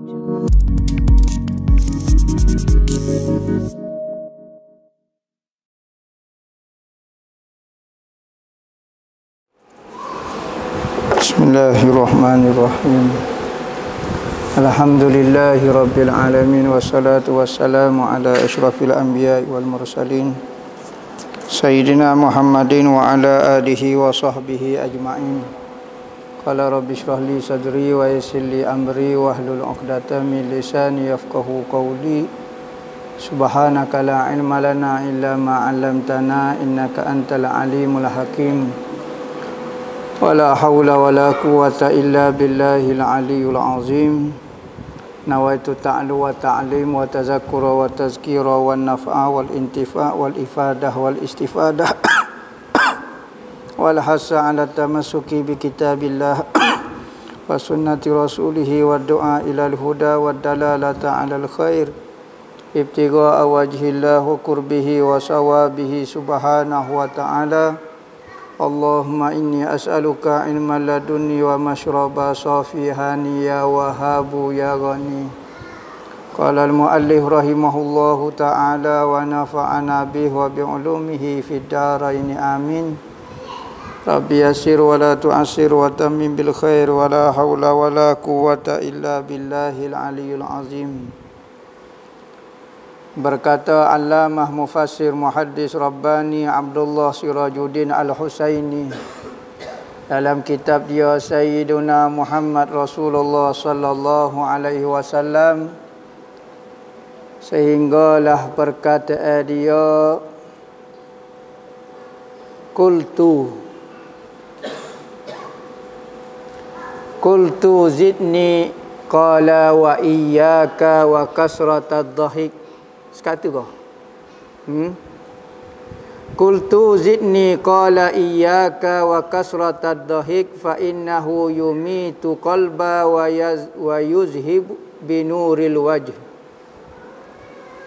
Bismillahirrahmanirrahim. Alhamdulillahi rabbil alamin, wassalatu wassalamu ala asyrafil anbiya'i wal mursalin Sayyidina Muhammadin wa ala alihi wa sahbihi ajma'in. Qala rabbi shrah li sadri wa yassir li amri wahlul 'uqdatam min lisani yafqahu qawli. Subhanaka la ilma lana illa ma 'allamtana innaka antal alimul hakim. Wala haula wala quwwata illa billahil aliyyil azim. Nawaitu ta'lu wa ta'lim wa tazakkura wa tazkira wa naf'a wal intifa' wal ifadah wal istifadah wal hassa 'ala tamassuki bi kitabillah wa sunnati rasulih wa du'a ilal huda wa dalalata 'alal khair ibtigha'a wajhillah wa qurbihi wa sawabihi subhanahu wa ta'ala. Allahumma inni as'aluka ilman ladunni wa mashraba safihani ya wahabu ya ghani. Qala al-muallif rahimahullahu ta'ala wa nafa'ana bihi wa bi'ulumihi fid dharain amin. Rabbi yassir wa la tu'assir wa tammim bil khair wa la hawla wa la quwwata illa billahil aliyyil azim. Berkata Allamah Mufassir Muhaddis Rabbani Abdullah Sirajuddin Al-Husaini dalam kitab dia Sayyiduna Muhammad Rasulullah sallallahu alaihi wasallam, sehinggalah perkataan dia Qultu zidni qala wa iyyaka wa kasratad dhahik. Sekatu kau. Qultu zidni qala iyyaka wa kasratad dhahik fa innahu yumitu qalba wa yuzhib binuril wajh.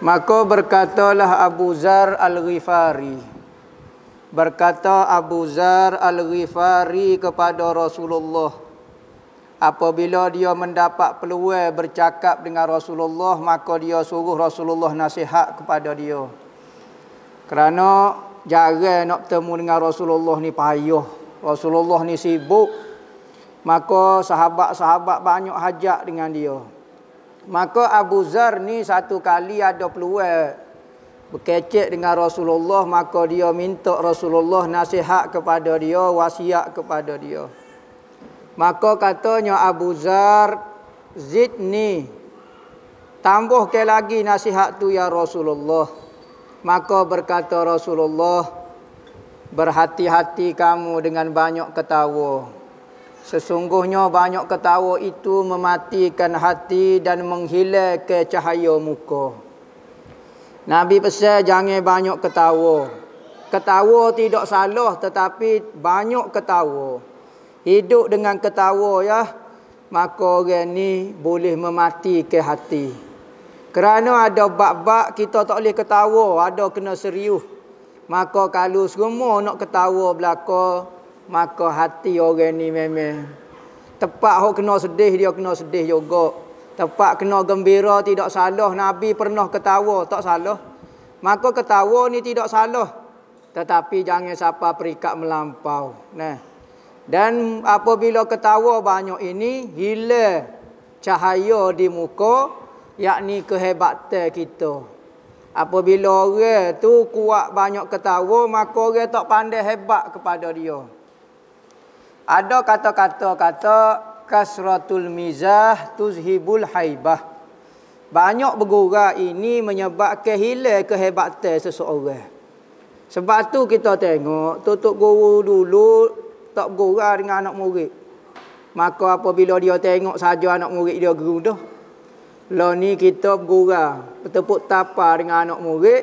Maka berkatalah Abu Zar Al-Ghifari. Berkata Abu Zar Al-Ghifari kepada Rasulullah, apabila dia mendapat peluang bercakap dengan Rasulullah, maka dia suruh Rasulullah nasihat kepada dia. Kerana jarang nak bertemu dengan Rasulullah ni payah. Rasulullah ni sibuk. Maka sahabat-sahabat banyak hajat dengan dia. Maka Abu Zar ni satu kali ada peluang berkecek dengan Rasulullah, maka dia minta Rasulullah nasihat kepada dia, wasiat kepada dia. Maka katanya Abu Zar, zidni, tambah ke lagi nasihat tu ya Rasulullah. Maka berkata Rasulullah, berhati-hati kamu dengan banyak ketawa. Sesungguhnya banyak ketawa itu mematikan hati dan menghilangkan cahaya muka. Nabi pesan jangan banyak ketawa. Ketawa tidak salah, tetapi banyak ketawa, hidup dengan ketawa ya, maka orang ni boleh mematikan hati. Kerana ada bab-bab kita tak boleh ketawa, ada kena serius. Maka kalau semua nak ketawa belaka, maka hati orang ni memang tepat hok kena sedih, dia kena sedih juga. Tepat kena gembira tidak salah. Nabi pernah ketawa, tak salah. Maka ketawa ni tidak salah, tetapi jangan sampai perikat melampau. Nah, dan apabila ketawa banyak ini, hilang cahaya di muka, yakni kehebatan kita. Apabila orang tu kuat banyak ketawa, maka orang tak pandai hebat kepada dia. Ada kata kasratul mizah tuzhibul haibah. Banyak bergurau ini menyebabkan hilang kehebatan seseorang. Sebab tu kita tengok tutup guru dulu tak bergurau dengan anak murid. Maka apabila dia tengok saja anak murid dia gerudah. Lah ni kita bergurau, bertepuk tapa dengan anak murid,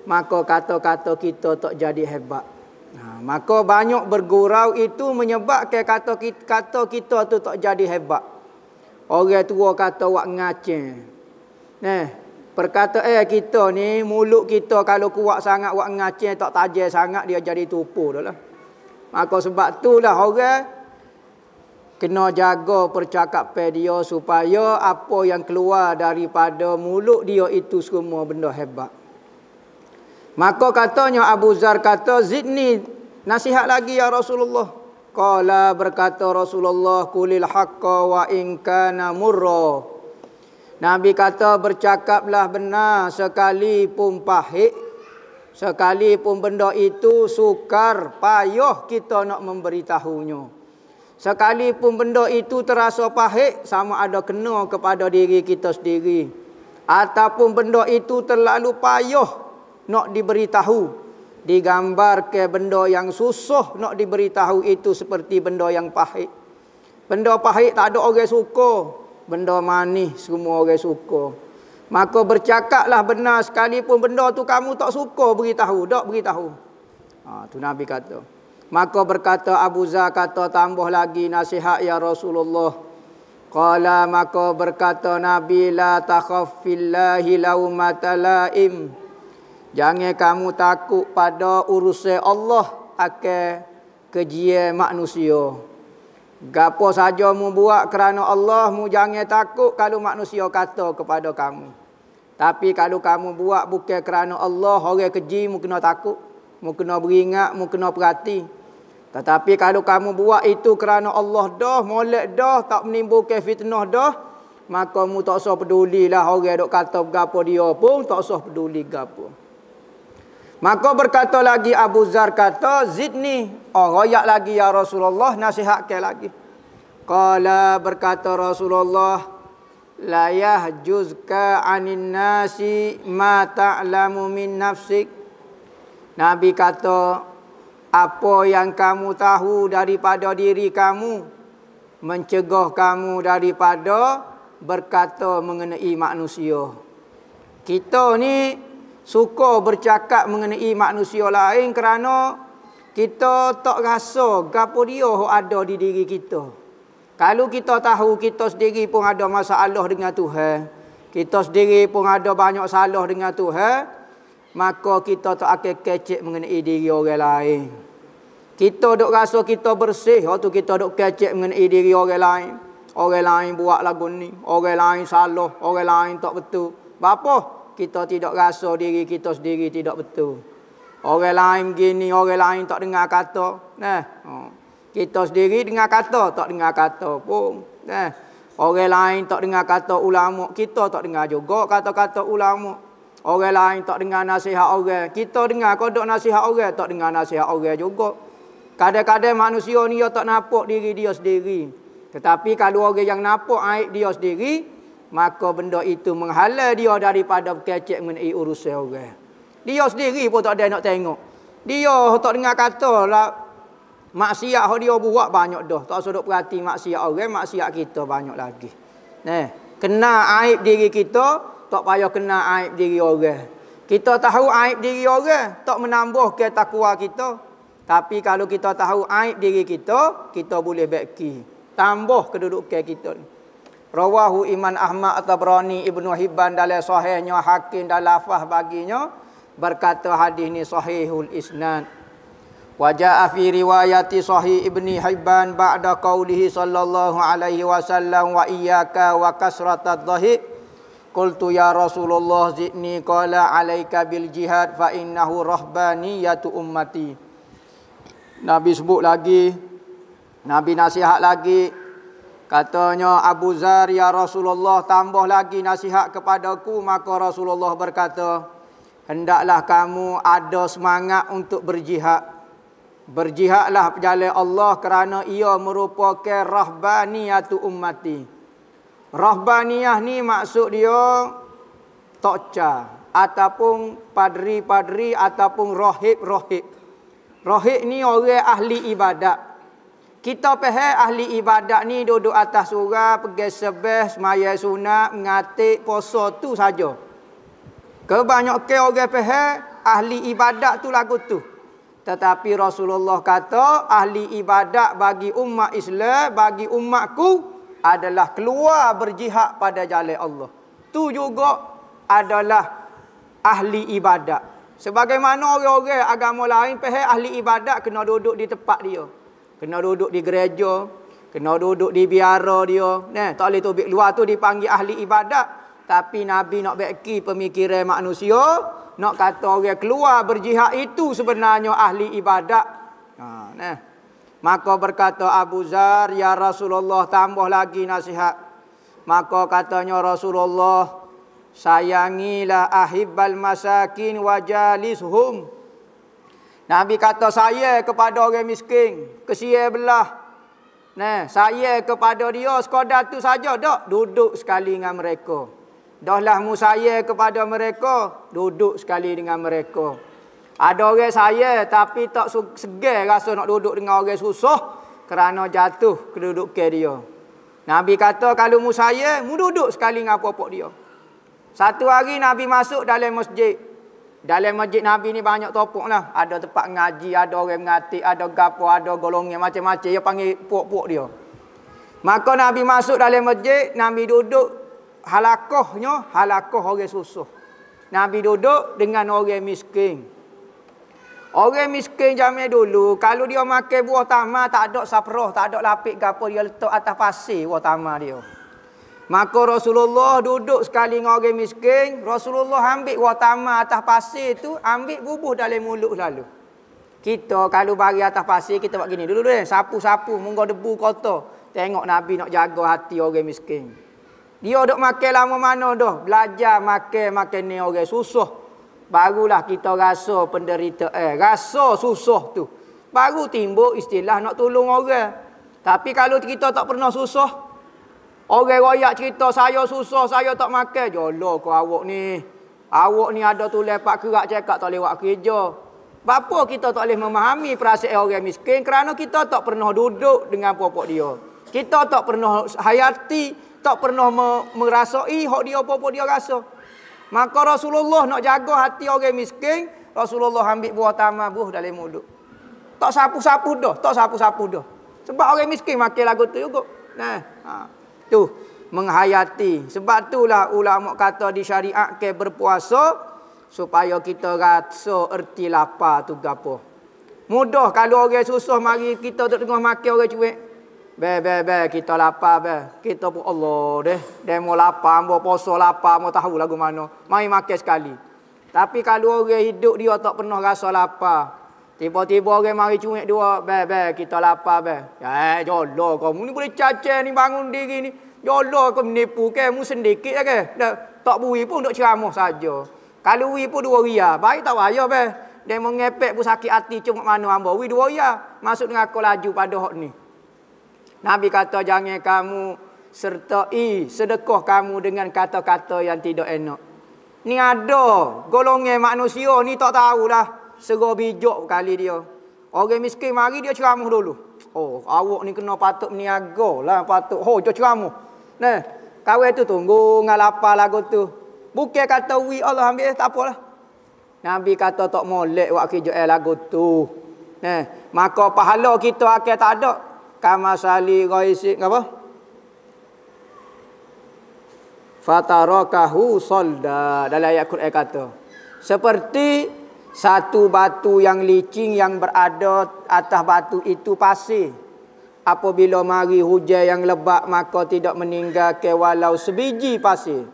maka kata-kata kita tak jadi hebat. Maka banyak bergurau itu menyebabkan kata kita tu tak jadi hebat. Orang tua kata wak ngaceng. Nah, perkataan kita ni, mulut kita kalau kuat sangat wak ngaceng, tak tajam sangat, dia jadi tupu dah lah. Maka sebab itulah orang kena jaga percakapan dia supaya apa yang keluar daripada mulut dia itu semua benda hebat. Maka katanya Abu Zar kata, zidni, nasihat lagi ya Rasulullah. Qala, berkata Rasulullah, qulil haqqa wa in kana murra. Nabi kata, bercakaplah benar sekalipun pahit, sekalipun benda itu sukar, payah kita nak memberitahunya. Sekalipun benda itu terasa pahit, sama ada kena kepada diri kita sendiri, ataupun benda itu terlalu payah nak diberitahu, digambar ke benda yang susah nak diberitahu itu seperti benda yang pahit. Benda pahit tak ada orang suka, benda manis semua orang suka. Maka bercakaplah benar sekalipun benda tu kamu tak suka beritahu, tak beritahu. Tu Nabi kata. Maka berkata Abu Zar, kata tambah lagi nasihat ya Rasulullah. Qala, maka berkata Nabi, la takhaf fillahi laumata laim. Jangan kamu takut pada urusan Allah akan kejian manusia. Gapo saja mu buat kerana Allah, mu jangan takut kalau manusia kata kepada kamu. Tapi kalau kamu buat bukan kerana Allah, orang keji mu kena takut, mu kena beringat, mu kena perhati. Tetapi kalau kamu buat itu kerana Allah dah, molek dah, tak menimbulkan fitnah dah, maka mu tak usah pedulilah orang dok kata gapo dia pun, tak usah peduli gapo. Maka berkata lagi Abu Zar, kata zidni, royak lagi ya Rasulullah, nasihatkan lagi. Qala, berkata Rasulullah, la yahjuzka anin nasi ma ta'lamu min nafsik. Nabi kata, apa yang kamu tahu daripada diri kamu mencegah kamu daripada berkata mengenai manusia. Kita ni suka bercakap mengenai manusia lain kerana kita tak rasa gapo dia ada di diri kita. Kalau kita tahu kita sendiri pun ada masalah dengan Tuhan, kita sendiri pun ada banyak salah dengan Tuhan, maka kita tak akan kecek mengenai diri orang lain. Kita duk rasa kita bersih, waktu kita duk kecek mengenai diri orang lain. Orang lain buat lagu ni, orang lain salah, orang lain tak betul. Bapa? Kita tidak rasa diri kita sendiri tidak betul. Orang lain gini, orang lain tak dengar kata. Kita sendiri dengar kata, tak dengar kata pun. Orang lain tak dengar kata ulama, kita tak dengar juga kata-kata ulama. Orang lain tak dengar nasihat orang, kita dengar kodok nasihat orang, tak dengar nasihat orang juga. Kadang-kadang manusia ni dia tak nampak diri dia sendiri. Tetapi kalau orang yang nampak aib dia sendiri, maka benda itu menghalang dia daripada berkecek mengenai urusan orang. Dia sendiri pun tak ada nak tengok. Dia tak dengar kata lah, maksiat yang dia buat banyak dah. Tak usah duk perhati maksiat orang, maksiat kita banyak lagi. Kena aib diri kita, tak payah kena aib diri orang. Kita tahu aib diri orang, tak menambah ke takwa kita. Tapi kalau kita tahu aib diri kita, kita boleh baiki, tambah kedudukan kita. Rawahu Imam Ahmad At-Tabrani, Ibnu Hibban dalam sahihnya, Hakim dalam lafaz baginya berkata hadis ni sahihul isnad. Wa jaa fi riwayati sahih Ibni Hibban ba'da qaulihi sallallahu alaihi wasallam wa iyyaka wa kasratad dhahik. Qultu ya Rasulullah zidni, qala alaika bil jihad fa innahu rahbaniyatu ummati. Nabi sebut lagi, Nabi nasihat lagi. Katanya Abu Zar, ya Rasulullah tambah lagi nasihat kepadaku. Maka Rasulullah berkata, hendaklah kamu ada semangat untuk berjihad. Berjihadlah jalan Allah kerana ia merupakan rahbaniyatu ummati. Rahbaniyah ni maksud dia tokca ataupun padri-padri ataupun rahib-rahib. Rahib ni orang ahli ibadat. Kita faham ahli ibadat ni duduk atas surau, pergi sebeh, semaya sunat, mengatik, puasa tu saja. Kebanyakan orang faham ahli ibadat tu lagu tu. Tetapi Rasulullah kata ahli ibadat bagi umat Islam, bagi umatku adalah keluar berjihad pada jalan Allah. Tu juga adalah ahli ibadat. Sebagaimana orang-orang agama lain faham ahli ibadat kena duduk di tempat dia. Kena duduk di gereja, Kena duduk di biara dia. Tak boleh tobik luar tu dipanggil ahli ibadat. Tapi Nabi nak beki pemikiran manusia. Nak kata orang keluar berjihad itu sebenarnya ahli ibadat. Maka berkata Abu Zar, ya Rasulullah, tambah lagi nasihat. Maka katanya Rasulullah, sayangilah ahibbal masakin wajalishum. Nabi kata saya kepada orang miskin, kesia belah. Saya kepada dia sekadar tu saja, dak duduk sekali dengan mereka. Dahlah mu saya kepada mereka, duduk sekali dengan mereka. Ada orang saya tapi tak segar rasa nak duduk dengan orang susah kerana jatuh kedudukan dia. Nabi kata kalau mu saya, mu duduk sekali dengan apa-apa dia. Satu hari Nabi masuk dalam masjid. Dalam masjid Nabi ni banyak topok lah. Ada tempat ngaji, ada orang mengatik, ada gapo, ada golongan macam-macam. Dia panggil puak-puak dia. Maka Nabi masuk dalam masjid, Nabi duduk halakahnya, halakah orang susah. Nabi duduk dengan orang miskin. Orang miskin zaman dulu, kalau dia makan buah tamar, tak ada saprah, tak ada lapik gapo, dia letak atas pasir buah tamar dia. Maka Rasulullah duduk sekali dengan orang miskin. Rasulullah ambil buah tamar atas pasir tu, ambil bubuh dalam mulut lalu. Kita kalau bagi atas pasir, kita buat gini. Dulu sapu-sapu, munggu debu kotor. Tengok Nabi nak jaga hati orang miskin. Dia duk makan lama mana dah. Belajar makan ni orang susah. Barulah kita rasa penderitaan. Rasa susah tu. Baru timbul istilah nak tolong orang. Tapi kalau kita tak pernah susah, orang royak cerita saya susah, saya tak makan. Jolo kau awak ni. Awak ni ada tulis pak kerak cakap tak lewat kerja. Bapa kita tak boleh memahami perasaan orang miskin kerana kita tak pernah duduk dengan pokok dia. Kita tak pernah hayati, tak pernah merasai hak dia apa-apa dia rasa. Maka Rasulullah nak jaga hati orang miskin, Rasulullah ambil buah tamar buah dalam mulut. Tak sapu-sapu dah, tak sapu-sapu dah. Sebab orang miskin makan lagu tu juga. Tu menghayati. Sebab itulah ulama kata disyariatkan berpuasa supaya kita rasa erti lapar tu gapo. Mudah kalau orang susah mari kita duk tengah makan orang cuek. Kita lapar Kita pun Allah deh. Demo lapar, ambo puasa lapar, mau tahu lagu mana. Mai makan sekali. Tapi kalau orang hidup dia tak pernah rasa lapar. Tiba-tiba orang mari cuek dua, kita lapar jolo kamu ni boleh cacat ni bangun diri ni. Jolo kau menipu ke, mu sedikit ke. Tak bui pun duk ceramah saja. Kalau wi pun 2 ria, baik tak payah Dia mengepek pun sakit hati cuma mana hamba. Wi 2 ria, masuk dengan aku laju pada hak ni. Nabi kata jangan kamu sertai sedekah kamu dengan kata-kata yang tidak enak. Ni ada golongan manusia ni tak tahulah. Serah bijak kali dia. Orang miskin mari dia ceramah dulu. Oh, awak ni kena patut meniaga lah. Patut. Dia ceramah. Kawan tu tunggu dengan lapar lagu tu. Bukan kata wi Allah ambil tak apalah. Nabi kata tak molek buat kerja lagu tu. Maka pahala kita akan tak ada. Kama sali ghaisik apa? Fatarakahu solda. Dalam ayat Quran kata. Seperti satu batu yang licin yang berada atas batu itu pasir. Apabila mari hujan yang lebat maka tidak meninggalkan walau sebiji pasir.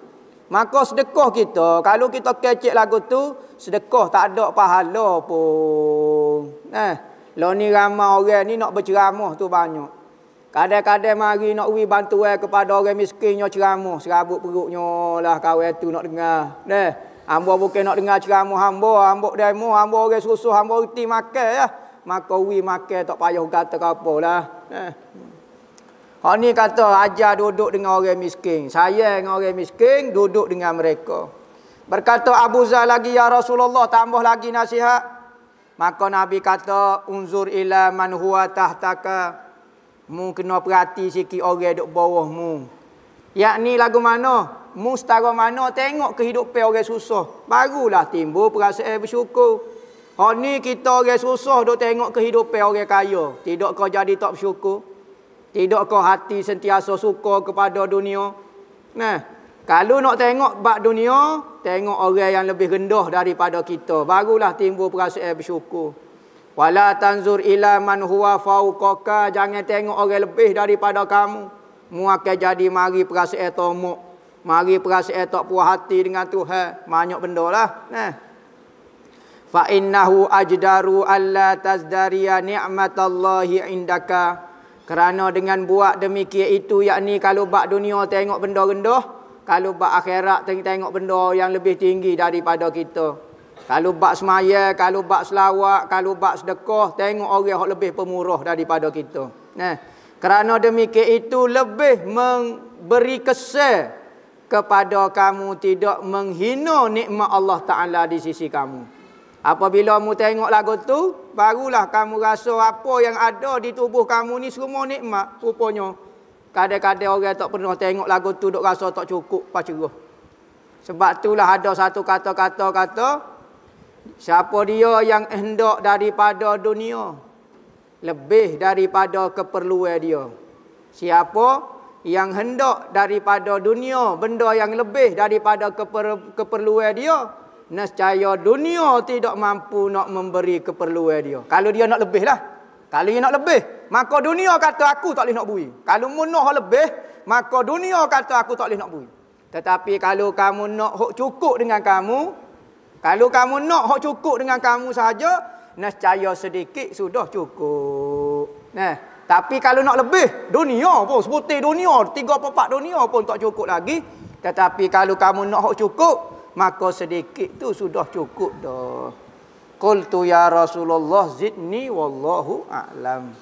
Maka sedekah kita, kalau kita kecek lagu tu, sedekah tak ada pahala pun. Lo ni ramai orang ni nak berceramah tu banyak. Kadang-kadang mari nak beri bantuan kepada orang miskinnya ceramah. Serabut perutnya lah kawan tu nak dengar. Hamba bukan nak dengar ceramah hamba demo, hamba orang susah, hamba reti makan ya. Maka beri makan tak payah kata apa lah. Hak ni kata ajar duduk dengan orang miskin. Saya dengan orang miskin duduk dengan mereka. Berkata Abu Zar lagi ya Rasulullah tambah lagi nasihat. Maka Nabi kata unzur ila man huwa tahtaka. Mu kena perhati sikit orang duk bawahmu. Yakni lagu mana? Mu setara mana tengok kehidupan orang susah. Barulah timbul perasaan bersyukur. Hak ni kita orang susah duk tengok kehidupan orang kaya. Tidak kau jadi tak bersyukur? Tidak kau hati sentiasa suka kepada dunia? Kalau nak tengok bab dunia, tengok orang yang lebih rendah daripada kita. Barulah timbul perasaan bersyukur. Wala tanzur ila man huwa fauqaka, jangan tengok orang lebih daripada kamu. Mu akan jadi mari perasaan tomok, mari perasaan tak puas hati dengan Tuhan, banyak benda lah. Nah. Fa innahu ajdaru alla tazdariya ni'matallahi indaka. Kerana dengan buat demikian itu, yakni kalau bak dunia tengok benda rendah, kalau bak akhirat tengok benda yang lebih tinggi daripada kita. Kalau bak semaya, kalau bak selawat, kalau bak sedekah, tengok orang yang lebih pemurah daripada kita. Nah, kerana demikian itu lebih memberi kesan kepada kamu tidak menghina nikmat Allah Ta'ala di sisi kamu. Apabila kamu tengok lagu tu, barulah kamu rasa apa yang ada di tubuh kamu ni semua nikmat. Rupanya, kadang-kadang orang tak pernah tengok lagu tu, duk rasa tak cukup, pacarah. Sebab itulah ada satu kata-kata, siapa dia yang hendak daripada dunia lebih daripada keperluan dia. Siapa yang hendak daripada dunia benda yang lebih daripada keperluan dia, nescaya dunia tidak mampu nak memberi keperluan dia. Kalau dia nak lebih lah. Kalau dia nak lebih, maka dunia kata aku tak boleh nak bui. Kalau munuh lebih, maka dunia kata aku tak boleh nak bui. Tetapi kalau kamu nak hok cukup dengan kamu, kalau kamu nak hok cukup dengan kamu sahaja, nescaya sedikit sudah cukup. Nah, tapi kalau nak lebih, dunia pun sebutir dunia, 3/4 dunia pun tak cukup lagi. Tetapi kalau kamu nak hok cukup, maka sedikit tu sudah cukup dah. Qultu ya Rasulullah zidni wallahu a'lam.